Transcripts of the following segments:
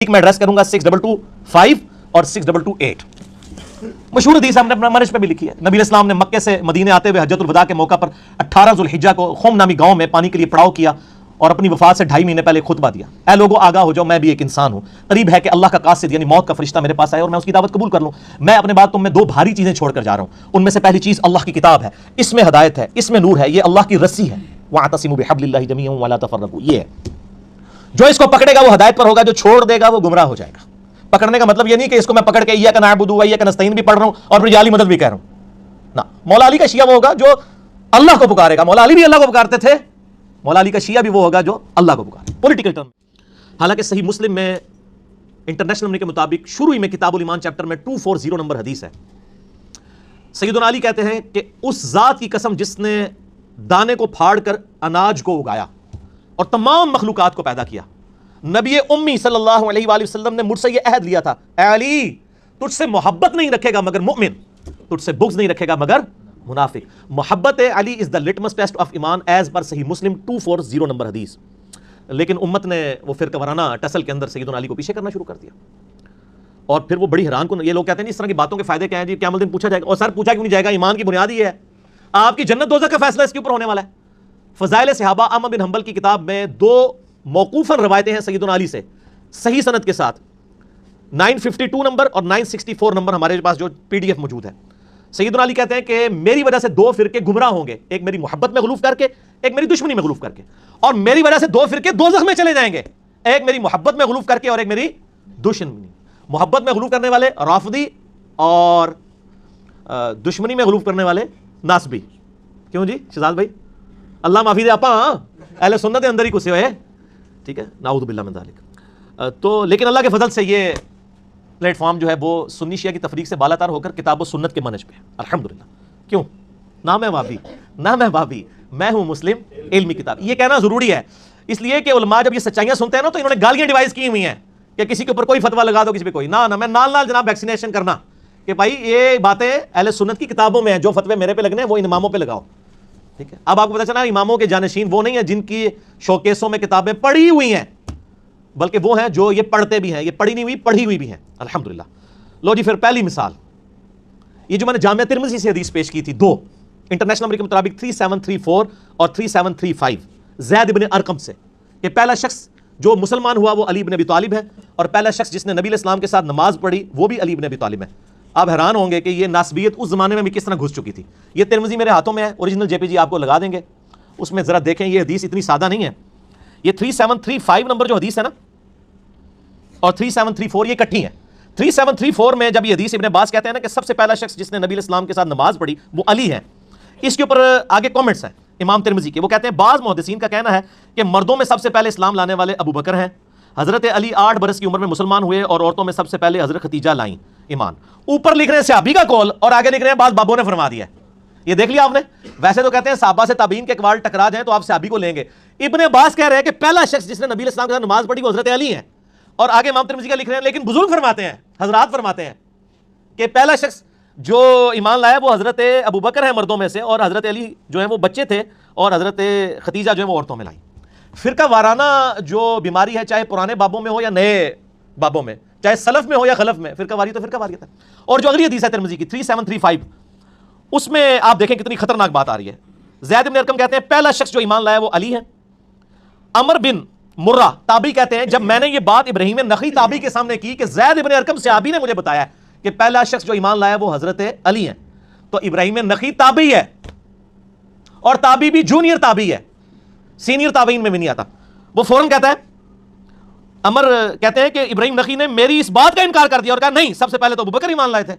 میں ایڈریس کروں گا 6225 اور 6228. مشہور حدیث ہم نے اپنا مرج پہ بھی لکھی ہے. نبی علیہ السلام نے مکے سے مدینے آتے ہوئے حجۃ الوداع کے موقع پر 18 ذوالحجہ کو خوم نامی گاؤں میں پانی کے لیے پڑاؤ کیا اور اپنی وفات سے 2.5 مہینے پہلے خطبہ دیا. اے لوگو آگاہ ہو جاؤ، میں بھی ایک انسان ہوں. قریب ہے کہ اللہ کا قاصد یعنی موت کا فرشتہ میرے پاس آئے اور میں اس کی دعوت قبول کر لوں. میں اپنے بعد تم میں 2 بھاری چیزیں چھوڑ کر جا رہا ہوں. ان میں سے پہلی چیز اللہ کی کتاب ہے، اس میں ہدایت ہے، اس میں نور ہے، یہ اللہ کی رسی ہے. وَاعْتَصِمُوا بِحَبْلِ اللَّهِ جَمِيعًا وَلَا تَفَرَّقُوا. یہ ہے جو اس کو پکڑے گا وہ ہدایت پر ہوگا، جو چھوڑ دے گا وہ گمراہ ہو جائے گا. پکڑنے کا مطلب یہ نہیں کہ اس کو میں پکڑ کے ایاک نعبد و ایاک نستعین بھی پڑھ رہا ہوں اور پھر جعلی مدد بھی کہہ رہا ہوں. نہ، مولا علی کا شیعہ وہ ہوگا جو اللہ کو پکارے گا. مولا علی بھی اللہ کو پکارتے تھے. مولا علی کا شیعہ بھی وہ ہوگا جو اللہ کو پکارے. Political term. حالانکہ صحیح مسلم میں انٹرنیشنل نمبر کے مطابق شروع ہی میں کتاب الایمان چیپٹر میں 240 نمبر حدیث ہے. سیدنا علی کہتے ہیں کہ اس ذات کی قسم جس نے دانے کو پھاڑ کر اناج کو اگایا اور تمام مخلوقات کو پیدا کیا، نبی امی صلی اللہ علیہ وآلہ وسلم نے مجھ سے یہ عہد لیا تھا، اے علی تجھ سے محبت نہیں رکھے گا مگر مومن، تجھ سے بغض نہیں رکھے گا مگر منافق. محبت علی از دا لٹمس ٹیسٹ آف ایمان ایز پر صحیح مسلم 240 نمبر حدیث. لیکن امت نے وہ فرقہ وارانہ ٹسل کے اندر سیدنا علی کو پیچھے کرنا شروع کر دیا. اور پھر وہ بڑی حیران کن، یہ لوگ کہتے ہیں اس طرح کی باتوں کے فائدے کیا ہیں جی؟ قیامت دن پوچھا جائے گا. اور سر پوچھا کیوں نہیں جائے گا؟ ایمان کی بنیاد ہی ہے. آپ کی جنت دوزخ کا فیصلہ اس کے اوپر ہونے والا ہے. فضائل صحابہ احمد بن حنبل کی کتاب میں 2 موقوفاً روایتیں ہیں سیدنا علی سے صحیح سند کے ساتھ. 952 نمبر اور 964 نمبر ہمارے پاس جو PDF موجود ہے. سیدنا علی کہتے ہیں کہ میری وجہ سے 2 فرقے گمراہ ہوں گے، ایک میری محبت میں غلوف کر کے، ایک میری دشمنی میں غلوف کر کے. اور میری وجہ سے 2 فرقے دوزخ میں چلے جائیں گے، ایک میری محبت میں غلوف کر کے اور ایک میری دشمنی. محبت میں غلوف کرنے والے رافضی اور دشمنی میں غلوف کرنے والے ناسبی. کیوں جی شہزاد بھائی؟ اللہ معافی دے آپا، اہل سنت اندر ہی گھسے ہوئے. ٹھیک ہے، نعوذ باللہ من ذالک. تو لیکن اللہ کے فضل سے یہ پلیٹ فارم جو ہے وہ سنی شیعہ کی تفریق سے بالا تر ہو کر کتاب و سنت کے منہج پہ ہے الحمدللہ. کیوں؟ نہ میں وہابی، نہ میں وہابی، میں ہوں مسلم علمی کتاب. یہ کہنا ضروری ہے اس لیے کہ علماء جب یہ سچائیاں سنتے ہیں نا تو انہوں نے گالیاں ڈیوائز کی ہوئی ہیں کہ کسی کے اوپر کوئی فتویٰ لگا دو، کسی پہ کوئی نہ میں نال جناب ویکسینیشن کرنا کہ بھائی یہ باتیں اہل سنت کی کتابوں میں ہیں، جو فتوے میرے پہ لگنے ہیں وہ ان اماموں پہ لگاؤ. ٹھیک ہے، اب آپ کو پتہ چلا اماموں کے جانشین وہ نہیں ہیں جن کی شوکیسوں میں کتابیں پڑھی ہوئی ہیں، بلکہ وہ ہیں جو یہ پڑھتے بھی ہیں، یہ پڑھی نہیں ہوئی پڑھی ہوئی بھی ہیں الحمدللہ. لو جی پھر پہلی مثال، یہ جو میں نے جامعہ ترمذی سے حدیث پیش کی تھی 2 انٹرنیشنل نمبر کے مطابق 3734 اور 3735 زید بن ارقم سے، کہ پہلا شخص جو مسلمان ہوا وہ علی بن ابی طالب ہے، اور پہلا شخص جس نے نبی علیہ السلام کے ساتھ نماز پڑھی وہ بھی علی بن ابی طالب ہے. آپ حیران ہوں گے کہ یہ ناسبیت اس زمانے میں بھی کس طرح گھس چکی تھی. یہ ترمذی میرے ہاتھوں میں ہے، اوریجنل JPG آپ کو لگا دیں گے، اس میں ذرا دیکھیں. یہ حدیث اتنی سادہ نہیں ہے. یہ 3735 نمبر جو حدیث ہے نا اور 3734 یہ اکٹھی ہیں. 3734 میں جب یہ حدیث ابن عباس کہتے ہیں نا کہ سب سے پہلا شخص جس نے نبی علیہ السلام کے ساتھ نماز پڑھی وہ علی ہے، اس کے اوپر آگے کامنٹس ہیں امام ترمذی کے. وہ کہتے ہیں بعض محدثین کا کہنا ہے کہ مردوں میں سب سے پہلے اسلام لانے والے ابو بکر ہیں. حضرت علی 8 برس کی عمر میں مسلمان ہوئے اور عورتوں میں سب سے پہلے حضرت ختیجہ لائیں ایمان. اوپر لکھ رہے ہیں صحابی کا قول اور آگے لکھ رہے ہیں بعض بابوں نے فرما دیا. یہ دیکھ لیا آپ نے. ویسے تو کہتے ہیں صحابہ سے تابعین کے اقوال ٹکرا جائیں تو آپ صحابی کو لیں گے. ابن عباس کہہ رہے ہیں کہ پہلا شخص جس نے نبی علیہ السلام کے ساتھ نماز پڑھی وہ حضرت علی ہیں، اور آگے امام ترمذی کا لکھ رہے ہیں. لیکن بزرگ فرماتے ہیں، حضرات فرماتے ہیں کہ پہلا شخص جو ایمان لایا وہ حضرت ابو بکر ہیں مردوں میں سے، اور حضرت علی جو ہیں وہ بچے تھے، اور حضرت ختیجہ جو ہیں وہ عورتوں میں لائیں. فرقہ وارانہ جو بیماری ہے، چاہے پرانے بابوں میں ہو یا نئے بابوں میں، چاہے سلف میں ہو یا خلف میں، فرقہ واری تو فرقہ واریت ہے. اور جو اگلی حدیث ہے ترمذی کی 3735 اس میں آپ دیکھیں کتنی خطرناک بات آ رہی ہے. زید بن ارقم کہتے ہیں پہلا شخص جو ایمان لایا وہ علی ہے. عمر بن مرہ تابعی کہتے ہیں جب میں نے یہ بات ابراہیم نخعی تابعی کے سامنے کی کہ زید بن ارقم صحابی نے مجھے بتایا کہ پہلا شخص جو ایمان لایا وہ حضرت علی ہیں، تو ابراہیم نخعی تابعی ہے، اور تابعی بھی جونیئر تابعی ہے، سینئر تابعین میں بھی نہیں آتا. وہ فوراً کہتا ہے، عمر کہتے ہیں کہ ابراہیم نخعی نے میری اس بات کا انکار کر دیا اور کہا نہیں سب سے پہلے تو ابو بکر ایمان لائے تھے.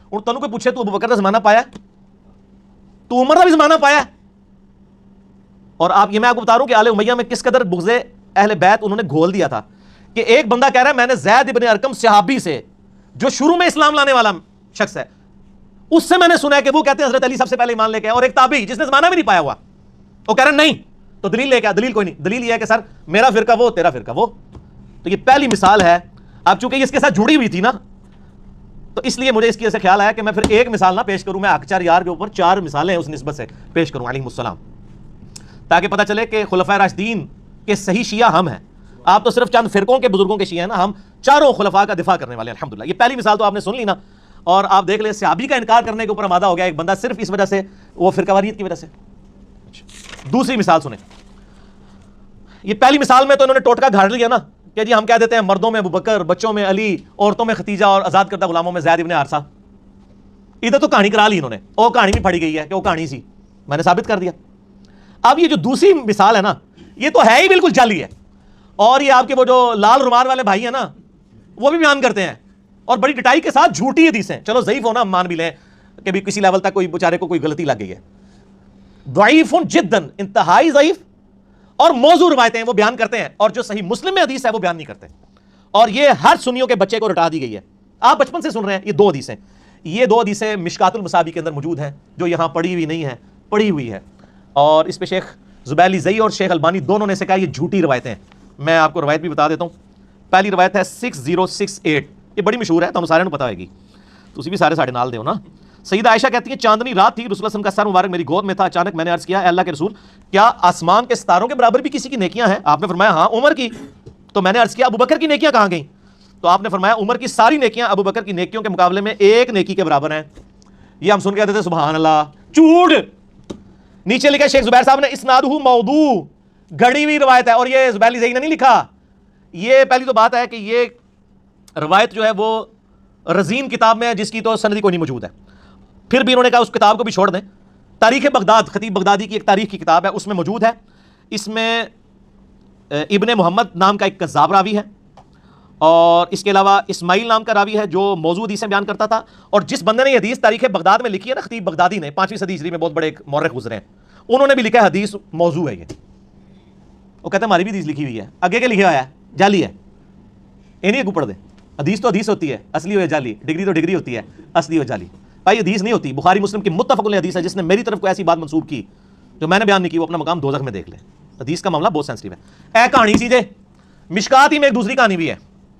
اور تنوں کوئی پوچھے تو ابو بکر کا زمانہ پایا، تو عمر کا بھی زمانہ پایا. اور آپ یہ میں آپ کو بتا رہا ہوں کہ آل امیہ میں کس قدر بغض اہل بیت انہوں نے گھول دیا تھا کہ ایک بندہ کہہ رہا ہے میں نے زید ابن ارقم صحابی سے جو شروع میں اسلام لانے والا شخص ہے اس سے میں نے سنا ہے کہ وہ کہتے ہیں حضرت علی سب سے پہلے ایمان لے کے آئے، اور ایک تابعی جس نے زمانہ بھی نہیں پایا ہوا وہ کہہ رہا ہے نہیں تو دلیل لے کے آ. دلیل کوئی نہیں، دلیل یہ ہے کہ سر میرا فرقہ وہ تیرا فرقہ وہ. تو یہ پہلی مثال ہے. اب چونکہ اس کے ساتھ جڑی ہوئی تھی نا تو اس لیے مجھے اس کی ایسے خیال آیا کہ میں پھر ایک مثال نہ پیش کروں، میں اکچر یار کے اوپر 4 مثالیں اس نسبت سے پیش کروں علیہ السلام، تاکہ پتہ چلے کہ خلفائے راشدین کے صحیح شیعہ ہم ہیں آپ تو صرف چند فرقوں کے بزرگوں کے شیعہ ہیں نا، ہم چاروں خلفاء کا دفاع کرنے والے ہیں الحمدللہ. یہ پہلی مثال تو آپ نے سن لی نا. اور آپ دیکھ لیں صحابی کا انکار کرنے کے اوپر آمادہ ہو گیا ایک بندہ صرف اس وجہ سے، وہ فرقہ واریت کی وجہ سے. دوسری مثال سنیں. یہ پہلی مثال میں تو انہوں نے ٹوٹکا گھاڑ لیا نا کہ جی ہم کہہ دیتے ہیں مردوں میں ابوبکر، بچوں میں علی، عورتوں میں ختیجہ اور آزاد کردہ غلاموں میں زید ابن حارثہ. ادھر تو کہانی کرا لی انہوں نے، وہ کہانی بھی پڑھی گئی ہے کہ وہ کہانی سی، میں نے ثابت کر دیا. اب یہ جو دوسری مثال ہے نا، یہ تو ہے ہی بالکل جعلی ہے. اور یہ آپ کے وہ جو لال رومال والے بھائی ہیں نا، وہ بھی بیان کرتے ہیں اور بڑی ڈٹائی کے ساتھ جھوٹی حدیثیں. چلو ضعیف ہونا ہم مان بھی لیں کہ بھی کسی لیول تک کوئی بیچارے کو کوئی غلطی لگ گئی ہے. ضعیف جداً، انتہائی ضعیف اور موضوع روایتیں وہ بیان کرتے ہیں، اور جو صحیح مسلم میں حدیث ہے وہ بیان نہیں کرتے. اور یہ ہر سنیوں کے بچے کو رٹا دی گئی ہے. آپ بچپن سے سن رہے ہیں یہ دو حدیثیں. یہ دو حدیثیں مشکات المصابیح کے اندر موجود ہیں، جو یہاں پڑھی ہوئی نہیں ہے، پڑھی ہوئی ہے. اور اس پہ شیخ زبیلی زئی اور شیخ البانی دونوں نے سے کہا یہ جھوٹی روایتیں ہیں. میں آپ کو روایت بھی بتا دیتا ہوں. پہلی روایت ہے 6068، یہ بڑی مشہور ہے، تو سارے کو پتہ ہوئے گی، تو اسی بھی سارے ساڑھے نال دے ہو نا. سیدہ عائشہ کہتی ہے چاندنی رات تھی، رسول اللہ صلی اللہ علیہ وسلم کا سر مبارک میری گود میں تھا. اچانک میں نے عرض کیا اے اللہ کے رسول، کیا آسمان کے ستاروں کے برابر بھی کسی کی نیکیاں ہیں؟ آپ نے فرمایا ہاں عمر کی. تو میں نے عرض کیا ابو بکر کی نیکیاں کہاں گئیں؟ تو آپ نے فرمایا عمر کی ساری نیکیاں ابو بکر کی نیکیوں کے مقابلے میں ایک نیکی کے برابر ہیں. یہ ہم سن کے کہتے تھے سبحان اللہ، جھوٹ. نیچے لکھا شیخ زبیر صاحب نے اسنادہ موضوع، گھڑی ہوئی روایت ہے. اور یہ زبیلی زئی نے نہیں لکھا. یہ پہلی تو بات ہے کہ یہ روایت جو ہے وہ رزین کتاب میں ہے، جس کی تو سندی کوئی نہیں موجود ہے. پھر بھی انہوں نے کہا اس کتاب کو بھی چھوڑ دیں. تاریخ بغداد، خطیب بغدادی کی ایک تاریخ کی کتاب ہے، اس میں موجود ہے. اس میں ابن محمد نام کا ایک کذاب راوی ہے، اور اس کے علاوہ اسماعیل نام کا راوی ہے جو موضوع حدیثیں بیان کرتا تھا. اور جس بندے نے یہ حدیث تاریخ بغداد میں لکھی ہے نا، خطیب بغدادی نے، 5ویں صدی ہجری میں بہت بڑے ایک مورخ گزرے ہیں، انہوں نے بھی لکھا ہے حدیث موضوع ہے. یہ وہ کہتے ہیں ہماری بھی حدیث لکھی ہوئی ہے، آگے کے لکھا ہوا ہے جعلی ہے. یہ نہیں پڑھ دے، حدیث تو حدیث ہوتی ہے، اصلی ہو جعلی، ڈگری تو ڈگری ہوتی ہے، اصلی ہو جعلی. بھائی حدیث نہیں ہوتی. بخاری مسلم کی متفق علیہ حدیث ہے. جس نے میری طرف کو ایسی بات منسوب کی جو میں نے بیان نہیں کی، وہ اپنا مقام دوزخ میں دیکھ لے. حدیث کا معاملہ بہت سینسٹیو ہے. اے کہانی سیدھے مشکات ہی میں ایک دوسری کہانی بھی ہے،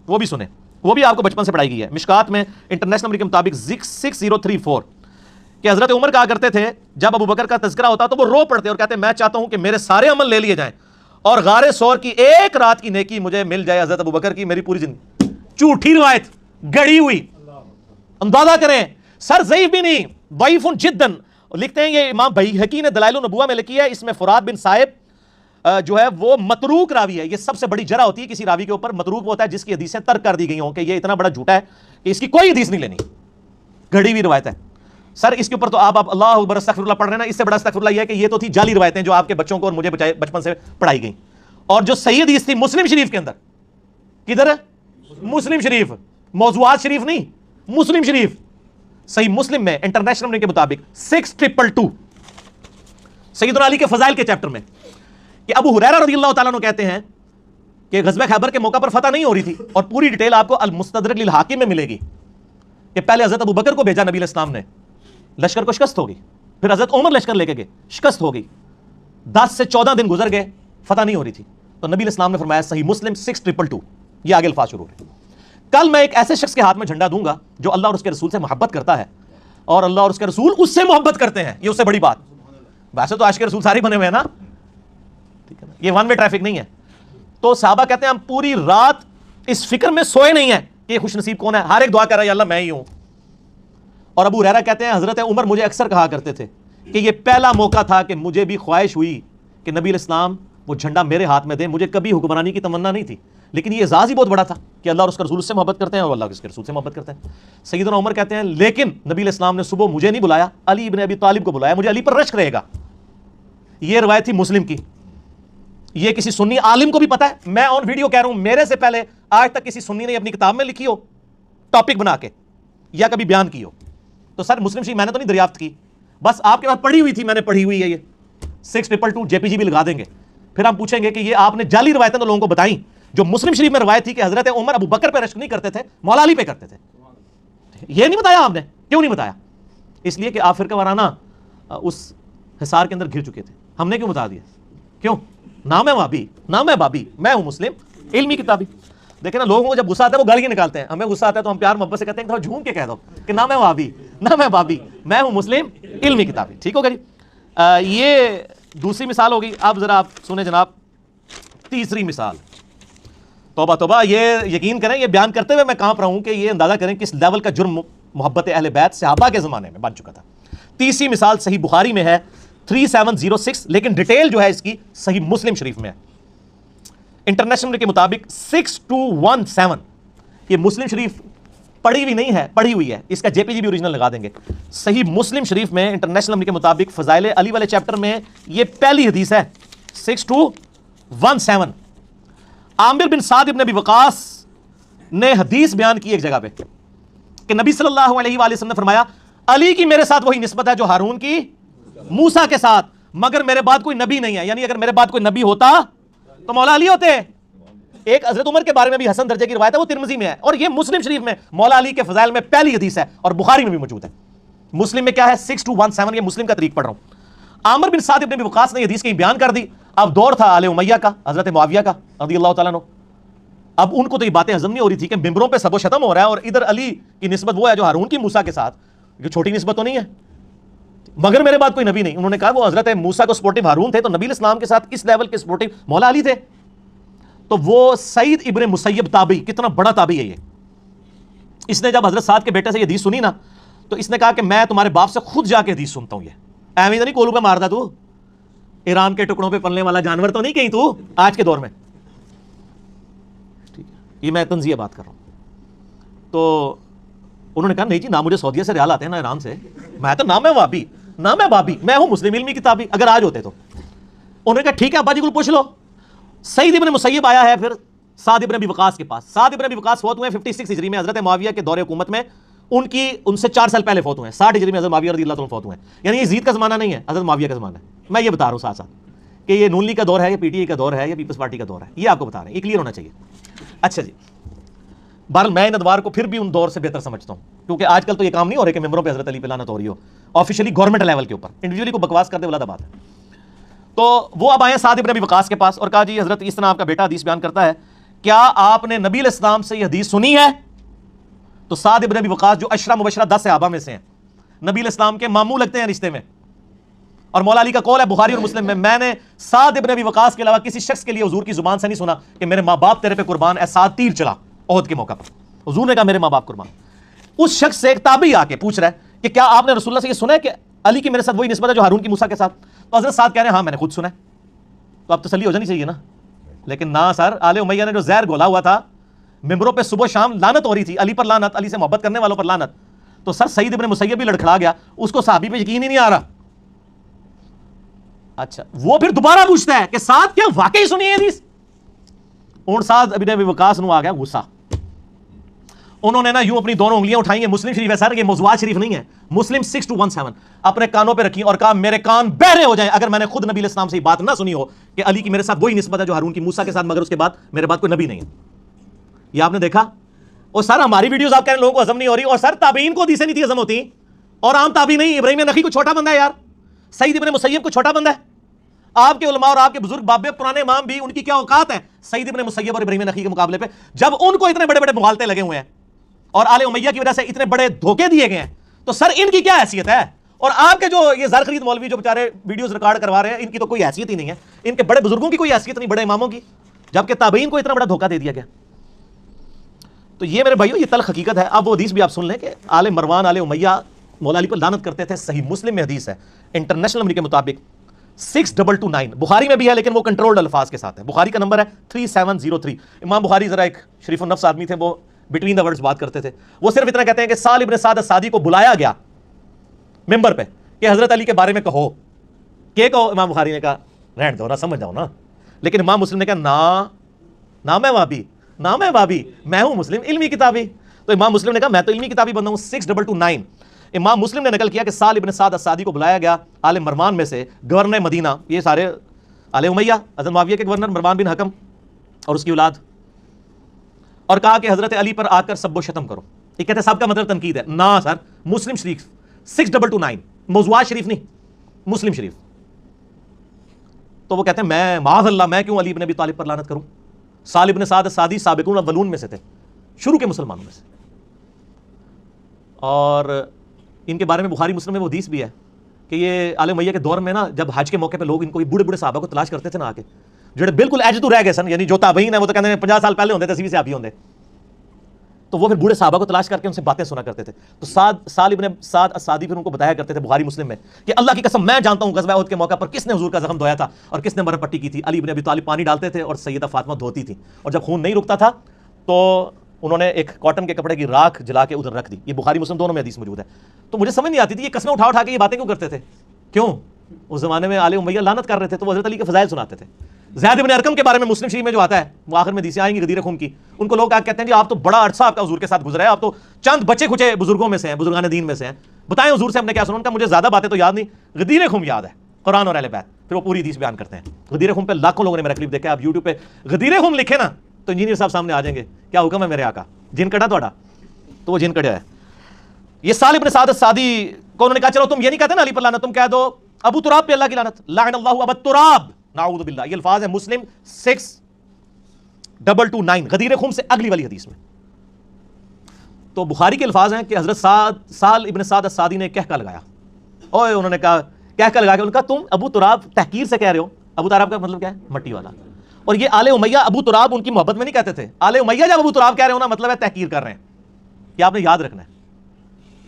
وہ بھی سنیں، وہ بھی آپ کو بچپن سے پڑھائی گئی ہے. مشکات میں انٹرنیشنل نمبر کے مطابق 6034 کہ حضرت عمر کہا کرتے تھے جب ابو بکر کا تذکرہ ہوتا تو وہ رو پڑتے اور کہتے میں چاہتا ہوں کہ میرے سارے عمل لے لیے جائیں اور غار ثور کی ایک رات کی نیکی مجھے مل جائے حضرت ابو بکر کی میری پوری زندگی. جھوٹی روایت، گڑی ہوئی. اندازہ کریں، سر ضعیف بھی نہیں، ضعیف جداً. لکھتے ہیں یہ امام بیہقی نے دلائل النبوہ میں لکھی ہے. اس میں فرات بن صائب جو ہے وہ متروک راوی ہے. یہ سب سے بڑی جرح ہوتی ہے کسی راوی کے اوپر. متروک ہوتا ہے جس کی حدیثیں ترک کر دی گئی ہوں کہ یہ اتنا بڑا جھوٹا ہے کہ اس کی کوئی حدیث نہیں لینی، گھڑی ہوئی روایت ہے. سر اس کے اوپر تو آپ اللہ اکبر استغفر اللہ پڑھ رہے ہیں نا، اس سے بڑا استغفر اللہ یہ ہے کہ یہ تو تھی جعلی روایتیں جو آپ کے بچوں کو اور مجھے بچپن سے پڑھائی گئیں. اور جو صحیح حدیث تھی مسلم شریف کے اندر، کدھر ہے؟ مسلم شریف، موضوعات شریف نہیں، مسلم شریف. صحیح مسلم میں انٹرنیشنل کے مطابق 6222 سیدنا علی کے فضائل کے چیپٹر میں کہ ابو ہریرہ رضی اللہ تعالیٰ عنہ کہتے ہیں کہ غزوہ خیبر کے موقع پر فتح نہیں ہو رہی تھی. اور پوری ڈیٹیل آپ کو المستدرک للحاکم میں ملے گی کہ پہلے حضرت ابو بکر کو بھیجا نبی علیہ السلام نے، لشکر کو شکست ہو گئی. پھر حضرت عمر لشکر لے کے گئے، شکست ہو گئی. 10 سے 14 دن گزر گئے، فتح نہیں ہو رہی تھی. تو نبی علیہ السلام نے فرمایا صحیح مسلم 6222، یہ آگے الفاظ شروع ہیں. کل میں ایک ایسے شخص کے ہاتھ میں جھنڈا دوں گا جو اللہ اور اس کے رسول سے محبت کرتا ہے اور اللہ اور اس کے رسول اس سے محبت کرتے ہیں. یہ اس سے بڑی بات. ویسے تو عاشق رسول سارے بنے ہوئے ہیں نا، ٹھیک ہے نا، یہ ون وے ٹریفک نہیں ہے. تو صحابہ کہتے ہیں ہم پوری رات اس فکر میں سوئے نہیں ہیں کہ یہ خوش نصیب کون ہے. ہر ایک دعا کر رہا ہے یا اللہ میں ہی ہوں. اور ابو ہریرہ کہتے ہیں حضرت عمر مجھے اکثر کہا کرتے تھے کہ یہ پہلا موقع تھا کہ مجھے بھی خواہش ہوئی کہ نبی علیہ السلام وہ جھنڈا میرے ہاتھ میں دیں. مجھے کبھی حکمرانی کی تمنا نہیں تھی، لیکن یہ اعزاز ہی بہت بڑا تھا کہ اللہ اور اس کے رسول سے محبت کرتے ہیں اور اللہ اس کے رسول سے محبت کرتے ہیں. سیدنا عمر کہتے ہیں لیکن نبی علیہ السلام نے صبح مجھے نہیں بلایا، علی ابن ابی طالب کو بلایا، مجھے علی پر رشک رہے گا. یہ روایت تھی مسلم کی. یہ کسی سنی عالم کو بھی پتا ہے. میں آن ویڈیو کہہ رہا ہوں، میرے سے پہلے آج تک کسی سنی نے اپنی کتاب میں لکھی ہو ٹاپک بنا کے یا کبھی بیان کی ہو. تو سر مسلم شریف میں نے تو نہیں دریافت کی، بس آپ کے پاس پڑھی ہوئی تھی، میں نے پڑھی ہوئی ہے. یہ 6222 JPG بھی لگا دیں گے. پھر ہم پوچھیں گے کہ یہ آپ نے جعلی روایتیں تو لوگوں کو بتائیں. جو مسلم شریف میں روایت تھی کہ حضرت عمر ابو بکر پہ رشک نہیں کرتے تھے، مولا علی پہ کرتے تھے، یہ نہیں بتایا آپ نے. کیوں نہیں بتایا؟ اس لیے کہ آپ فرقہ وارانہ اس حصار کے اندر گھر چکے تھے. ہم نے کیوں بتا دیا؟ کیوں؟ نام ہے وہابی، نام ہے بابی، میں ہوں مسلم علمی کتابی. دیکھیں نا، لوگوں کو جب غصہ آتا ہے وہ گالی کے نکالتے ہیں. ہمیں غصہ آتا ہے تو ہم پیار محبت سے کہتے ہیں کہ جھوم کے کہہ دو کہ نام ہے وہابی، نام ہے بابی، میں ہوں مسلم علمی کتابی. ٹھیک ہوگا جی. یہ دوسری مثال ہوگی. اب ذرا آپ سنیں جناب تیسری مثال. توبہ توبہ، یہ یقین کریں یہ بیان کرتے ہوئے میں کہاں پر ہوں کہ یہ اندازہ کریں کس لیول کا جرم محبت اہل بیت صحابہ کے زمانے میں بن چکا تھا۔ تیسری مثال صحیح بخاری میں ہے 3706، لیکن ڈیٹیل جو ہے اس کی صحیح مسلم شریف میں ہے۔ انٹرنیشنل کے مطابق 6217، یہ مسلم شریف پڑھی ہوئی نہیں ہے، پڑھی ہوئی ہے، اس کا جے پی جی بھی اوریجنل لگا دیں گے۔ صحیح مسلم شریف میں انٹرنیشنل کے مطابق فضائل علی والے چیپٹر میں یہ پہلی حدیث ہے 6217۔ عامر بن سعد ابن ابی وقاص نے حدیث بیان کی ایک جگہ پہ کہ نبی صلی اللہ علیہ وآلہ وسلم نے فرمایا علی کی میرے ساتھ وہی نسبت ہے جو ہارون کی موسیٰ کے ساتھ، مگر میرے بعد کوئی نبی نہیں ہے، یعنی اگر میرے بعد کوئی نبی ہوتا تو مولا علی ہوتے۔ ایک حضرت عمر کے بارے میں بھی حسن درجے کی روایت ہے، وہ ترمذی میں ہے، اور یہ مسلم شریف میں مولا علی کے فضائل میں پہلی حدیث ہے، اور بخاری میں بھی موجود ہے۔ مسلم میں کیا ہے 6217، یہ مسلم کا طریق پڑھ رہا ہوں۔ عامر بن سعد ابن ابی وقاص نے یہ حدیث کہیں بیان کر دی۔ اب دور تھا آل امیہ کا، حضرت معاویہ کا رضی اللہ تعالیٰ عنہ۔ اب ان کو تو یہ باتیں ہضم نہیں ہو رہی تھی کہ ممبروں پہ سب و شتم ہو رہا ہے، اور ادھر علی کی نسبت وہ ہے جو ہارون کی موسیٰ کے ساتھ، جو چھوٹی نسبت تو نہیں ہے، مگر میرے بعد کوئی نبی نہیں۔ انہوں نے کہا وہ حضرت موسیٰ کو سپورٹو ہارون تھے، تو نبی اسلام کے ساتھ اس لیول کے سپورٹو مولا علی تھے۔ تو وہ سعید ابن مسیب تابعی، کتنا بڑا تابعی ہے یہ، اس نے جب حضرت سعد کے بیٹے سے یہ حدیث سنی نا، تو اس نے کہا کہ میں تمہارے باپ سے خود جا کے حدیث سنتا ہوں۔ یہ ایویں نہیں کولو پہ مارتا تو، ایران کے ٹکڑوں پہ پلنے والا جانور تو نہیں کہیں تو آج کے دور میں، ٹھیک ہے، یہ میں تنزیہ بات کر رہا ہوں۔ تو انہوں نے کہا نہیں جی، نہ مجھے سعودیہ سے ریال آتے ہیں نہ ایران سے، میں تو نہ میں وابی نہ میں بابی، میں ہوں مسلم علمی کتابی، اگر آج ہوتے تو۔ انہوں نے کہا ٹھیک ہے ابا جی کو پوچھ لو۔ سعید ابن مسیب آیا ہے پھر سعد ابن ابی وقاص کے پاس۔ سعد ابن ابی وقاص فوت ہوئے 56 ہجری میں، حضرت معاویہ کے دور حکومت میں ان سے 4 سال پہلے فوت ہوئے ہیں، 60 ہجری میں حضرت معاویہ رضی اللہ عنہ فوت ہوئے ہیں، یعنی یہ یزید کا زمانہ نہیں ہے، حضرت معاویہ کا زمانہ ہے۔ میں یہ بتا رہا ہوں ساتھ ساتھ کہ یہ نون لیگ کا دور ہے، یہ پی ٹی آئی کا دور ہے، یا پیپلز پارٹی کا دور ہے، یہ آپ کو بتا رہے ہیں، یہ کلیئر ہونا چاہیے۔ اچھا جی، بہرحال میں ان ادوار کو پھر بھی ان دور سے بہتر سمجھتا ہوں، کیونکہ آج کل تو یہ کام نہیں ہو رہا کہ ممبروں پہ حضرت علی پہ لعنت ہو رہی ہو آفیشلی گورنمنٹ لیول کے اوپر، انڈیویجولی کو بکواس کرتے ولادہ بات ہے۔ تو وہ اب آئے سعد ابن ابی وقاص کے پاس اور کہا جی حضرت اس طرح آپ کا بیٹا حدیث بیان کرتا ہے، کیا آپ نے نبی علیہ السلام سے یہ حدیث سنی ہے؟ تو سعد ابن ابی وقاص جو عشرہ مبشرہ 10 صحابہ میں سے ہیں، نبی علیہ السلام کے ماموں لگتے ہیں رشتے میں، اور مولا علی کا قول ہے بخاری اور مسلم میں نے سعد ابن ابی وقاص کے علاوہ کسی شخص کے لیے حضور کی زبان سے نہیں سنا کہ میرے ماں باپ تیرے پہ قربان، اے سعد تیر چلا احد کے موقع پر، حضور نے کہا میرے ماں باپ قربان۔ اس شخص سے ایک تابعی آ کے پوچھ رہا ہے کہ کیا آپ نے رسول اللہ سے یہ سنا ہے کہ علی کی میرے ساتھ وہی نسبت ہے جو ہارون کی موسیٰ کے ساتھ؟ تو حضرت سعد کہہ رہے ہیں ہاں میں نے خود سنا ہے۔ تو اب تسلی ہو جانی چاہیے نا، لیکن نہ سر، آل امیہ نے جو زہر گھولا ہوا تھا، ممبروں پہ صبح شام لعنت ہو رہی تھی، علی پر لعنت، علی سے محبت کرنے والوں پر لعنت، تو سر سعید ابن مسیب بھی لڑکھڑا گیا، اس کو صحابی پہ یقین ہی نہیں آ رہا۔ اچھا وہ پھر دوبارہ پوچھتا ہے کہ سعد کیا واقعی سنی ہے حدیث؟ اور سعد ابن ابی وقاص نو آ گیا غصہ، انہوں نے نا یوں اپنی دونوں انگلیاں اٹھائیں، یہ مسلم شریف ہے سر، یہ موضوعات شریف نہیں ہے، مسلم 6217 اپنے کانوں پہ رکھی اور کہا میرے کان بہرے ہو جائیں اگر میں نے خود نبی علیہ السلام سے یہ بات نہ سنی ہو کہ علی کی میرے ساتھ وہی نسبت ہے جو ہارون کی موسیٰ کے ساتھ، مگر اس کے بعد میرے بعد کوئی نبی نہیں ہے۔ یہ آپ نے دیکھا؟ اور سر ہماری ویڈیوز آپ کہہ رہے ہیں لوگوں کو ہضم نہیں ہو رہی، اور سر تابعین کو حدیثیں نہیں تھی ہضم ہوتی، اور عام تابعی نہیں، ابراہیم نخعی کو چھوٹا بندہ ہے یار، سعید ابن مسیب کو چھوٹا بندہ ہے، آپ کے علماء اور آپ کے بزرگ بابے پرانے امام بھی ان کی کیا اوقات ہے سعید ابن مسیب اور ابراہیم نخعی کے مقابلے پہ، جب ان کو اتنے بڑے بڑے مغالطے لگے ہوئے ہیں اور آل امیہ کی وجہ سے اتنے بڑے دھوکے دیے گئے ہیں، تو سر ان کی کیا حیثیت ہے؟ اور آپ کے جو یہ زر خرید مولوی جو بیچارے ویڈیوز ریکارڈ کروا رہے ہیں، ان کی تو کوئی حیثیت ہی نہیں ہے، ان کے بڑے بزرگوں کی کوئی حیثیت نہیں، بڑے اماموں کی، جبکہ تابعین کو اتنا بڑا دھوکہ دے دیا گیا۔ تو یہ میرے بھائیو یہ تلخ حقیقت ہے۔ اب وہ حدیث بھی آپ سن لیں کہ آل مروان آل امیہ مولا علی پر لعنت کرتے تھے، صحیح مسلم میں حدیث ہے، انٹرنیشنل نمبر کے مطابق 6229، بخاری میں بھی ہے لیکن وہ کنٹرولڈ الفاظ کے ساتھ ہے، بخاری کا نمبر ہے 3703۔ امام بخاری ذرا ایک شریف النفس آدمی تھے، وہ بٹوین دا ورڈز بات کرتے تھے، وہ صرف اتنا کہتے ہیں کہ سال ابن سعد السعدی کو بلایا گیا ممبر پہ کہ حضرت علی کے بارے میں کہو، کہ کہو؟ امام بخاری نے کہا رہن دو نا، سمجھ جاؤ نا، لیکن امام مسلم نے کہا نہ میں وابی نہ میں وابی، میں ہوں مسلم علمی کتابی۔ تو امام مسلم نے کہا میں تو علمی کتابی بندہ ہوں۔ 6229 امام مسلم نے نقل کیا کہ سال ابن سعد السعدی کو بلایا گیا آل مروان میں سے، گورنر مدینہ، یہ سارے آل امیہ، حضرت معاویہ کے گورنر مروان بن حکم اور اس کی اولاد، اور کہا کہ حضرت علی پر آ کر سب و شتم کرو۔ یہ کہتے ہیں سب کا مطلب تنقید ہے، نہ سر، مسلم شریف 6229، موضوعات شریف نہیں، مسلم شریف۔ تو وہ کہتے ہیں میں معاذ اللہ، میں کیوں علی ابن ابی طالب پر لعنت کروں؟ سال ابن سعد السعدی سابقون الاولون میں سے تھے، شروع کے مسلمانوں میں سے، اور ان کے بارے میں بخاری مسلم میں وہ حدیث بھی ہے کہ یہ آل امیہ کے دور میں نا جب حج کے موقع پہ لوگ ان کو، یہ بوڑھے بوڑھے صحابہ کو تلاش کرتے تھے نا آ کے، جو بالکل ایج تو رہ گئے سن، یعنی جو تابعین ہیں وہ تو کہتے ہیں 50 سال پہلے ہوندے تے بھی ہوندے، تو وہ پھر بوڑھے صحابہ کو تلاش کر کے ان سے باتیں سنا کرتے تھے. تو سعد ابن سعد السعدی پھر ان کو بتایا کرتے تھے بخاری مسلم میں کہ اللہ کی قسم میں جانتا ہوں غزوہ احد کے موقع پر کس نے حضور کا زخم دھویا تھا اور کس نے مرہم پٹی کی تھی. علی ابن ابی طالب پانی ڈالتے تھے اور سیدہ فاطمہ دھوتی تھی، اور جب خون نہیں رکتا تھا تو انہوں نے ایک کاٹن کے کپڑے کی راکھ جلا کے ادھر رکھ دی. یہ بخاری مسلم دونوں میں حدیث موجود ہے. تو مجھے سمجھ نہیں آتی تھی یہ قسمیں اٹھا کے یہ باتیں کیوں کرتے تھے. کیوں؟ اس زمانے میں آل امیہ لعنت کر رہے تھے تو وہ حضرت علی کے فضائل سناتے تھے. زید بن ارقم کے بارے میں مسلم شریف میں جو آتا ہے وہ آخر میں حدیثیں آئیں گی غدیر خون کی، ان کو لوگ کہتے ہیں جی آپ تو بڑا عرصہ آپ کا حضور کے ساتھ گزرا ہے، آپ تو چند بچے کھچے بزرگوں میں سے ہیں، بزرگان دین میں سے ہیں، بتائیں حضور سے ہم نے کیا سنا. ان کا مجھے زیادہ باتیں تو یاد نہیں، غدیر خون یاد ہے، قرآن اور اہل بیت. پھر وہ پوری حدیث بیان کرتے ہیں. غدیر خون پہ لاکھوں لوگوں نے میرا کلپ دیکھا ہے. آپ یوٹیوب پہ غدیر خون لکھے نا تو انجینئر صاحب سامنے آ جائیں گے. کیا حکم ہے میرے آقا؟ جن کڑا توڑا، تو وہ جن کڑا ہے. یہ سالم بن سعد السعدی کو انہوں نے کہا چلو تم یہ نہیں کہتے نا علی پر لعنت، تم کہہ دو ابو تراب پہ اللہ کی لعنت، لعن اللہ ابا تراب نعوذ باللہ. یہ الفاظ ہے مسلم 6229 غدیر خم سے اگلی والی حدیث میں. تو بخاری کے الفاظ ہیں کہ حضرت سال ابن سعد السعدی نے کہکا لگایا، اوے انہوں نے کہا کہکا لگا کے ان کا تم ابو تراب تحقیر سے کہہ رہے ہو. ابو تراب کا مطلب کیا ہے؟ مٹی والا. اور یہ آل امیہ ابو تراب ان کی محبت میں نہیں کہتے تھے. آل امیہ جب ابو تراب کہہ رہے ہو نا مطلب ہے تحقیر کر رہے ہیں. یہ آپ نے یاد رکھنا ہے،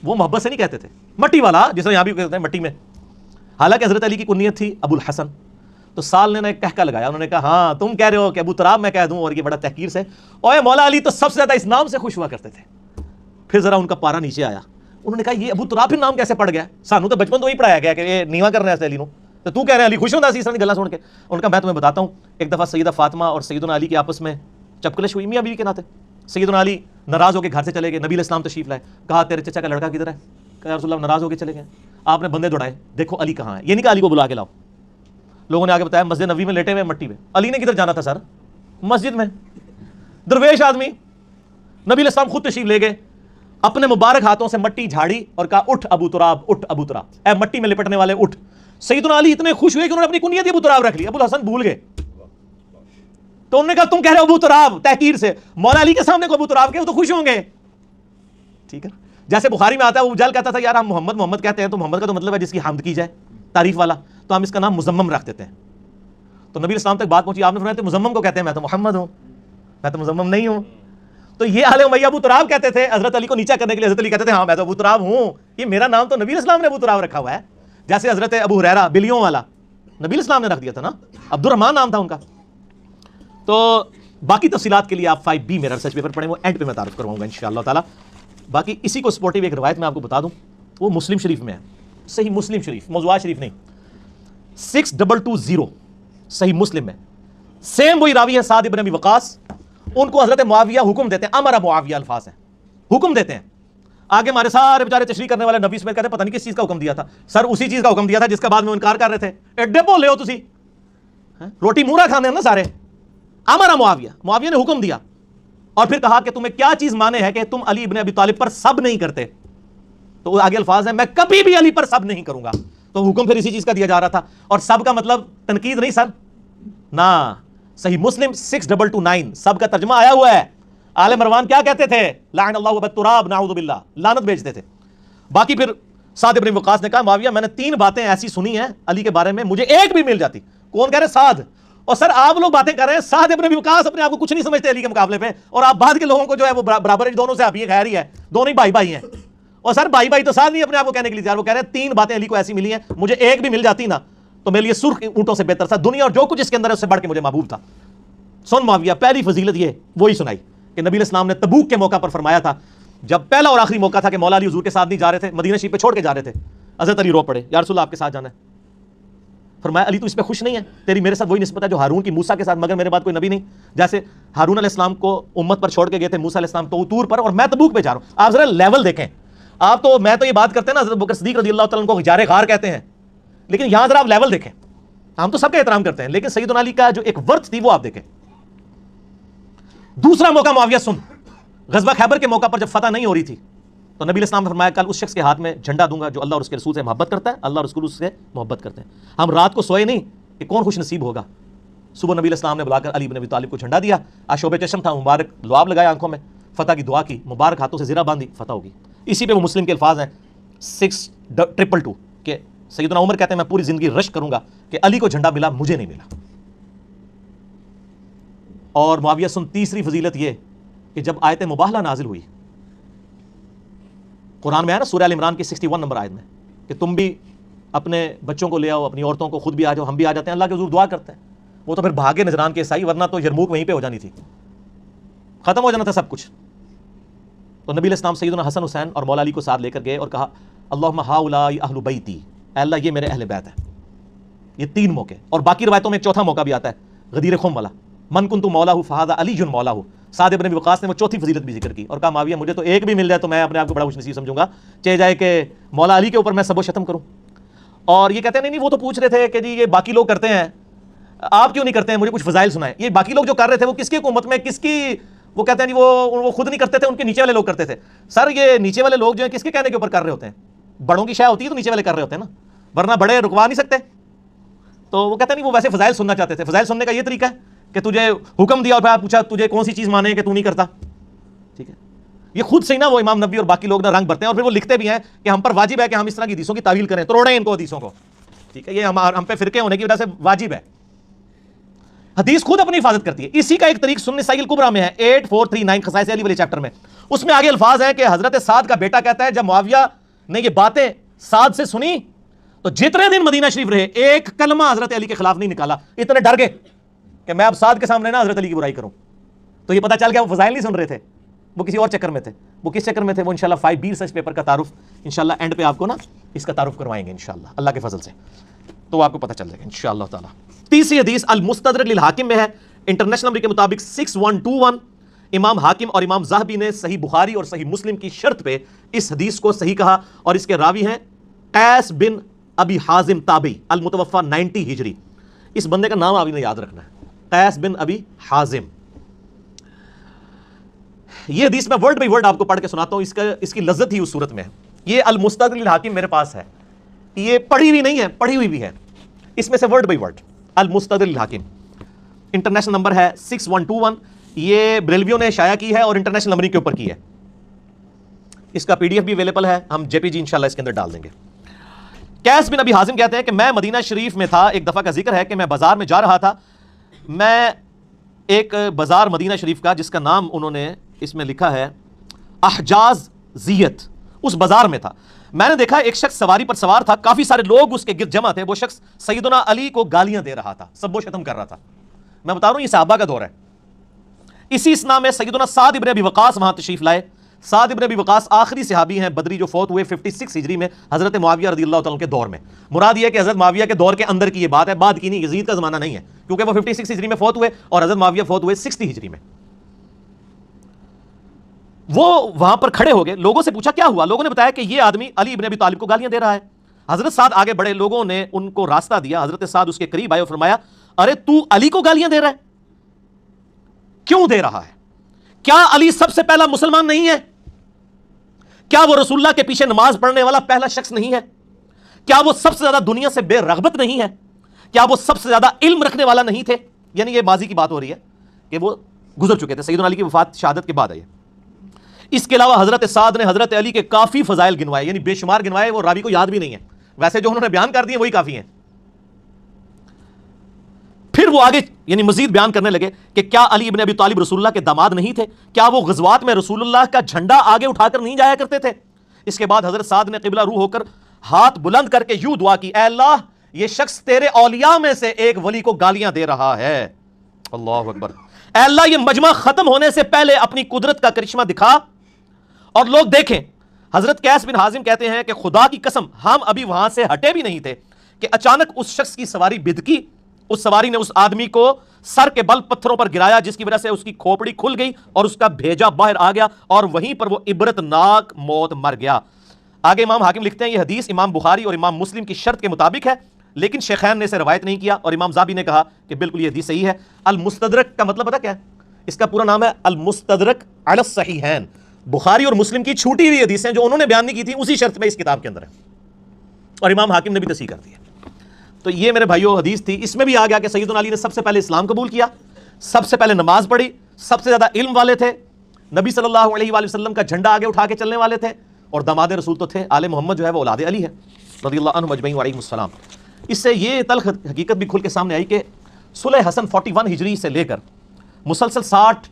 وہ محبت سے نہیں کہتے تھے. مٹی والا جس طرح یہاں بھی کہتے ہیں مٹی میں. حالانکہ حضرت علی کی کنیت تھی ابو الحسن. تو سال نے ایک کہکا لگایا، انہوں نے کہا ہاں تم کہہ رہے ہو کہ ابو تراب میں کہہ دوں اور یہ بڑا تحقیر سے. اوے مولا علی تو سب سے زیادہ اس نام سے خوش ہوا کرتے تھے. پھر ذرا ان کا پارا نیچے آیا، انہوں نے کہا یہ ابو تراب پھر نام کیسے پڑ گیا؟ سانو تو بچپن تو ہی پڑھایا گیا کہ یہ نیوا کرنا ہے علی نو، تو کہہ رہے ہیں علی خوش ہوتا ہے اس طرح کی گلاں سن کے. ان کا میں تمہیں بتاتا ہوں، ایک دفعہ سیدہ فاطمہ اور سیدنا علی کے آپس میں چپکلش ہوئی میاں بیوی کے ناطے. سیدنا علی ناراض ہو کے گھر سے چلے گئے. نبی علیہ السلام تشریف لائے، کہا تیرے چچا کا لڑکا کدھر ہے؟ کہا رسول اللہ ناراض ہو کے چلے گئے. آپ نے بندے دوڑائے، دیکھو علی کہاں ہے. یہ نہیں کہا علی کو بلا کے لاؤ. لوگوں نے آگے بتایا مسجد نبی میں لیٹے ہوئے مٹی میں. علی نے کدھر جانا تھا سر؟ مسجد میں. درویش آدمی. نبی علیہ السلام خود تشریف لے گئے، اپنے مبارک ہاتھوں سے مٹی جھاڑی اور کہا اٹھ ابو تراب، اٹھ ابو تراب، اے مٹی میں لپٹنے والے اٹھ. سیدنا علی اتنے خوش ہوئے کہ انہوں نے اپنی کنیت ابو تراب رکھ لی. ابو الحسن بھول گئے. تو انہوں نے کہا تم کہہ رہے ہو ابو تراب تحقیر سے، مولا علی کے سامنے کو ابو تراب کے وہ تو خوش ہوں گے. ٹھیک ہے، جیسے بخاری میں آتا ہے وہ جل کہتا تھا یار ہم محمد کہتے ہیں تو محمد کا تو مطلب ہے جس کی حمد کی جائے، تعریف والا، تو ہم اس کا نام مزمم رکھ دیتے ہیں. تو نبی اسلام تک بات پہنچی، آپ نے فرمایا مزمم کو کہتے ہیں، میں تو محمد ہوں، میں تو مزمم نہیں ہوں. تو یہ آل امیہ ابو تراب کہتے تھے حضرت علی کو نیچا کرنے کے لیے. حضرت علی کہتے تھے ہاں میں تو ابو تراب ہوں، یہ میرا نام تو نبی اسلام نے ابو تراب رکھا ہوا ہے. جیسے حضرت ابو ہریرہ بلیوں والا نبی اسلام نے رکھ دیا تھا نا، عبد الرحمن نام تھا ان کا. تو باقی تفصیلات کے لیے آپ 5B میرا ریسرچ پیپر پڑھیں، وہ اینڈ پہ میں تعارف کرواؤں گا انشاءاللہ تعالی. باقی اسی کو سپورٹیو ایک روایت میں آپ کو بتا دوں، وہ مسلم شریف میں ہے، صحیح مسلم شریف، موضوعات شریف نہیں. 6220 صحیح مسلم میں سیم وہی راوی ہے سعد ابن ابی وقاص. ان کو حضرت معاویہ حکم دیتے ہیں، امر معاویہ الفاظ ہیں، حکم دیتے ہیں. آگے ہمارے سارے بیچارے تشریح کرنے والے نبی سمیت کہتے ہیں پتہ نہیں کس چیز کا حکم دیا تھا. سر اسی چیز کا حکم دیا تھا جس کا بعد میں انکار کر رہے تھے. ایڈے بولے ہو تسی، روٹی مورا کھانے ہیں نا سارے. امر معاویہ، معاویہ نے حکم دیا اور پھر کہا کہ تمہیں کیا چیز مانے ہے کہ تم علی ابن ابی طالب پر سب نہیں کرتے. تو آگے الفاظ ہیں میں کبھی بھی علی پر سب نہیں کروں گا. تو حکم پھر اسی چیز کا دیا جا رہا تھا. اور سب کا مطلب تنقید نہیں سر، نہ. صحیح مسلم 6229 سب کا ترجمہ آیا ہوا ہے. آل مروان کیا کہتے تھے؟ لعن اللہ ابا تراب نعوذ باللہ، لعنت بھیجتے تھے. باقی پھر سعد ابن وقاص نے کہا معاویہ میں نے 3 باتیں ایسی سنی ہیں علی کے بارے میں مجھے ایک بھی مل جاتی. کون کہہ رہے؟ سعد. اور سر آپ لوگ باتیں کر رہے ہیں سعد ابن وقاص اپنے آپ کو کچھ نہیں سمجھتے علی کے مقابلے پہ، اور آپ بعد کے لوگوں کو جو ہے وہ برابر دونوں سے آپ یہ خیر ہی ہے، دونوں ہی بھائی بھائی ہیں. اور سر بھائی بھائی تو سعد نہیں اپنے آپ کو کہنے کے لیے تیار، وہ کہہ رہے ہیں 3 باتیں علی کو ایسی ملی ہیں مجھے ایک بھی مل جاتی نا تو میرے لیے سرخ اونٹوں سے بہتر تھا، دنیا اور جو کچھ اس کے اندر ہے اس سے بڑھ کے مجھے محبوب تھا. سن معاویہ، پہلی فضیلت یہ وہی سنائی کہ نبی علیہ السلام نے تبوک کے موقع پر فرمایا تھا، جب پہلا اور آخری موقع تھا کہ مولا علی حضور کے ساتھ نہیں جا رہے تھے، مدینہ شریف پہ چھوڑ کے جا رہے تھے. حضرت علی رو پڑے، یا رسول اللہ آپ کے ساتھ جانا ہے. فرمایا علی تو اس پہ خوش نہیں ہے، تیری میرے ساتھ وہی نسبت ہے جو ہارون کی موسیٰ کے ساتھ، مگر میرے بعد کوئی نبی نہیں. جیسے ہارون علیہ السلام کو امت پر چھوڑ کے گئے تھے موسیٰ علیہ السلام تو طور پر، اور میں تبوک پہ جا رہا ہوں. آپ ذرا لیول دیکھیں. آپ تو میں تو یہ بات کرتے ہیں نا حضرت بکر صدیق رضی اللہ تعالیٰ عنہ کو غجار غار کہتے ہیں، لیکن یہاں ذرا آپ لیول دیکھیں. ہم تو سب کا احترام کرتے ہیں لیکن سیدنا علی کا جو ایک ورث تھی وہ آپ دیکھیں. دوسرا موقع معاویہ سن، غزوہ خیبر کے موقع پر جب فتح نہیں ہو رہی تھی تو نبی علیہ السلام نے فرمایا کل اس شخص کے ہاتھ میں جھنڈا دوں گا جو اللہ اور اس کے رسول سے محبت کرتا ہے، اللہ اور رسول اس سے محبت کرتے ہیں. ہم رات کو سوئے نہیں کہ کون خوش نصیب ہوگا. صبح نبی علیہ السلام نے بلا کر علی بن ابی طالب کو جھنڈا دیا، آشوب چشم تھا، مبارک لعاب لگایا آنکھوں میں، فتح کی دعا کی، مبارک ہاتھوں سے زرہ باندھی، فتح ہوگی. اسی پہ وہ مسلم کے الفاظ ہیں 6222 کہ سیدنا عمر کہتے ہیں میں پوری زندگی رشک کروں گا کہ علی کو جھنڈا ملا مجھے نہیں ملا. اور معاویہ سن تیسری فضیلت یہ کہ جب آیت مباہلہ نازل ہوئی، قرآن میں ہے نا سورہ ال عمران کی 61 نمبر آیت میں کہ تم بھی اپنے بچوں کو لے آؤ، اپنی عورتوں کو، خود بھی آ جاؤ، ہم بھی آ جاتے ہیں، اللہ کے حضور دعا کرتے ہیں. وہ تو پھر بھاگے نجران کے عیسائی، ورنہ تو یرموک وہیں پہ ہو جانی تھی، ختم ہو جانا تھا سب کچھ. تو نبی علیہ السلام سیدنا حسن حسین اور مولا علی کو ساتھ لے کر گئے اور کہا اللہم ہؤلاء اہل بیتی، اے اللہ یہ میرے اہل بیت ہیں. یہ 3 موقع، اور باقی روایتوں میں ایک چوتھا موقع بھی آتا ہے غدیر خم والا، من کنت مولاہ فہذا علی مولاہ. سعد ابن ابی وقاص نے وہ چوتھی فضیلت بھی ذکر کی اور کہا معاویہ مجھے تو ایک بھی مل جائے تو میں اپنے آپ کو بڑا خوش نصیب سمجھوں گا، چاہے جائے کہ مولا علی کے اوپر میں سب و شتم کروں. اور یہ کہتے ہیں نہیں وہ تو پوچھ رہے تھے کہ جی یہ باقی لوگ کرتے ہیں، آپ کیوں نہیں کرتے ہیں، مجھے کچھ فضائل سنائیں. یہ باقی لوگ جو کر رہے تھے وہ کس کی حکومت میں، کس کی، وہ کہتے ہیں وہ خود نہیں کرتے تھے، ان کے نیچے والے لوگ کرتے تھے. سر یہ نیچے والے لوگ جو ہیں کس کے کہنے کے اوپر کر رہے ہوتے ہیں؟ بڑوں کی شے ہوتی ہے تو نیچے والے کر رہے ہوتے ہیں نا، ورنہ بڑے رکوا نہیں سکتے. تو وہ کہتے ہیں نہیں وہ ویسے فضائل سننا چاہتے تھے. فضائل سننے کا یہ طریقہ ہے کہ تجھے حکم دیا اور پھر پوچھا تجھے کون سی چیز مانے کہ تو نہیں کرتا. ٹھیک ہے، یہ خود سے ہی نا وہ امام نبوی اور باقی لوگ نا رنگ بھرتے ہیں اور پھر وہ لکھتے بھی ہیں کہ ہم پر واجب ہے کہ ہم اس طرح کی حدیثوں کی تعویل کریں، توڑیں ان کو حدیثوں کو. ٹھیک ہے، یہ ہم پہ فرقے ہونے کی وجہ سے واجب ہے. حدیث خود اپنی حفاظت کرتی ہے. اسی کا ایک طریق سنن نسائی الکبریٰ میں ہے 8439 خصائص علی والے چیپٹر میں. اس میں آگے الفاظ ہیں کہ حضرت سعد کا بیٹا کہتا ہے جب معاویہ نے یہ باتیں سعد سے سنی تو جتنے دن مدینہ شریف رہے ایک کلمہ حضرت علی کے خلاف نہیں نکالا. اتنے ڈر گئے کہ میں اب سعد کے سامنے نا حضرت علی کی برائی کروں. تو یہ پتہ چل گیا وہ فضائل نہیں سن رہے تھے، وہ کسی اور چکر میں تھے. وہ کس چکر میں تھے؟ وہ انشاءاللہ 5B ریسرچ پیپر کا تعارف انشاءاللہ اینڈ پہ آپ کو نا اس کا تعارف کروائیں گے انشاءاللہ اللہ کے فضل سے، تو آپ کو پتہ چل جائے گا انشاءاللہ تعالی. تیسری حدیث المستدرک للحاکم میں ہے، انٹرنیشنل نمبر کے مطابق 6121. امام حاکم اور امام ذہبی نے صحیح بخاری اور صحیح مسلم کی شرط پہ اس حدیث کو صحیح کہا، اور اس کے راوی ہیں قیس بن ابی حازم تابعی المتوفى 90 ہجری. اس بندے کا نام آپ نے یاد رکھنا ہے، قیس بن ابی حازم. یہ حدیث میں ورڈ بائی ورڈ آپ کو پڑھ کے سناتا ہوں، اس کی لذت ہی اس صورت میں ہے. یہ المستدرک للحاکم میرے پاس ہے، یہ پڑھی ہوئی نہیں ہے، پڑھی ہوئی بھی ہے. اس میں سے ورڈ بائی ورڈ المستدرک للحاکم، انٹرنیشنل نمبر ہے 6121. یہ بریلویوں نے شائع کی ہے اور انٹرنیشنل نمبرنگ کے اوپر کی ہے. اس کا PDF بھی اویلیبل ہے، ہم JPG انشاءاللہ اس کے اندر ڈال دیں گے. قیس بن ابی حازم کہتے ہیں کہ میں مدینہ شریف میں تھا. ایک دفعہ کا ذکر ہے کہ میں بازار میں جا رہا تھا. میں ایک بازار مدینہ شریف کا جس کا نام انہوں نے اس میں لکھا ہے احجاز زیت، اس بازار میں تھا. میں نے دیکھا ایک شخص سواری پر سوار تھا، کافی سارے لوگ اس کے گرد جمع تھے. وہ شخص سیدنا علی کو گالیاں دے رہا تھا، سب و شتم کر رہا تھا. میں بتا رہا ہوں یہ صحابہ کا دور ہے. اسی اسنا میں سیدنا سعد ابن ابی وقاص وہاں تشریف لائے. سعد ابن ابی وقاص آخری صحابی ہیں بدری جو فوت ہوئے 56 ہجری میں حضرت معاویہ رضی اللہ تعالیٰ کے دور میں. مراد یہ ہے کہ حضرت معاویہ کے دور کے اندر کی یہ بات ہے، بعد کی نہیں، یزید کا زمانہ نہیں ہے، کیونکہ وہ 56 ہجری میں فوت ہوئے اور حضرت معاویہ فوت ہوئے 60 ہجری میں. وہ وہاں پر کھڑے ہو گئے، لوگوں سے پوچھا کیا ہوا. لوگوں نے بتایا کہ یہ آدمی علی ابن ابی طالب کو گالیاں دے رہا ہے. حضرت سعد آگے بڑھے، لوگوں نے ان کو راستہ دیا. حضرت سعد اس کے قریب آئے اور فرمایا ارے تو علی کو گالیاں دے رہا ہے، کیوں دے رہا ہے؟ کیا علی سب سے پہلا مسلمان نہیں ہے؟ کیا وہ رسول اللہ کے پیچھے نماز پڑھنے والا پہلا شخص نہیں ہے؟ کیا وہ سب سے زیادہ دنیا سے بے رغبت نہیں ہے؟ کیا وہ سب سے زیادہ علم رکھنے والا نہیں تھے؟ یعنی یہ ماضی کی بات ہو رہی ہے کہ وہ گزر چکے تھے، سیدنا علی کی وفات شہادت کے بعد آئی. اس کے علاوہ حضرت سعد نے حضرت علی کے کافی فضائل گنوائے، یعنی بے شمار گنوائے، وہ راوی کو یاد بھی نہیں ہے، ویسے جو انہوں نے بیان کر دیے وہی کافی ہیں. پھر وہ آگے یعنی مزید بیان کرنے لگے کہ کیا علی ابن ابی طالب رسول اللہ کے داماد نہیں تھے؟ کیا وہ غزوات میں رسول اللہ کا جھنڈا آگے اٹھا کر نہیں جایا کرتے تھے؟ اس کے بعد حضرت سعد نے قبلہ روح ہو کر ہاتھ بلند کر کے یوں دعا کی، اے اللہ یہ شخص تیرے اولیاء میں سے ایک ولی کو گالیاں دے رہا ہے. اللہ اکبر. اے اللہ یہ مجمع ختم ہونے سے پہلے اپنی قدرت کا کرشمہ دکھا اور لوگ دیکھیں. حضرت قیس بن حازم کہتے ہیں کہ خدا کی قسم ہم ابھی وہاں سے ہٹے بھی نہیں تھے کہ اچانک اس شخص کی سواری بدکی. اس سواری نے اس آدمی کو سر کے بل پتھروں پر گرایا جس کی وجہ سے اس کی کھوپڑی کھل گئی اور اس کا بھیجا باہر آ گیا اور وہیں پر وہ عبرتناک موت مر گیا. آگے امام حاکم لکھتے ہیں یہ حدیث امام بخاری اور امام مسلم کی شرط کے مطابق ہے، لیکن شیخین نے اسے روایت نہیں کیا اور امام ذہبی نے کہا کہ بالکل یہ حدیث صحیح ہے. المستدرک کا مطلب پتہ کیا ہے؟ اس کا پورا نام ہے المستدرک علی الصحیحین. بخاری اور مسلم کی چھوٹی ہوئی حدیثیں جو انہوں نے بیان نہیں کی تھیں اسی شرط میں اس کتاب کے اندر ہے اور امام حاکم نے بھی تصحیح کر دی ہے. تو یہ میرے بھائیو حدیث تھی. اس میں بھی آ گیا کہ سیدنا علی نے سب سے پہلے اسلام قبول کیا، سب سے پہلے نماز پڑھی، سب سے زیادہ علم والے تھے، نبی صلی اللہ علیہ وآلہ وسلم کا جھنڈا آگے اٹھا کے چلنے والے تھے، اور داماد رسول تو تھے. آل محمد جو ہے وہ اولاد علی ہے رضی اللہ عنہ اجمعین وعلیہم السلام. اس سے یہ تلخ حقیقت بھی کھل کے سامنے آئی کہ صلح حسن 41 ہجری سے لے کر مسلسل 60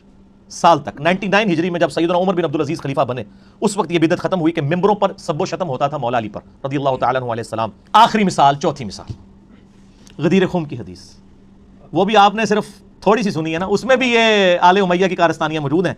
سال تک 99 ہجری میں جب سیدنا عمر بن عبدالعزیز خلیفہ بنے اس وقت یہ بدعت ختم ہوئی کہ ممبروں پر سب و شتم ہوتا تھا مولا علی پر رضی اللہ تعالیٰ عنہ علیہ السلام. آخری مثال، چوتھی مثال، غدیر خم کی حدیث. وہ بھی آپ نے صرف تھوڑی سی سنی ہے نا، اس میں بھی یہ آل امیہ کی کارستانیاں موجود ہیں.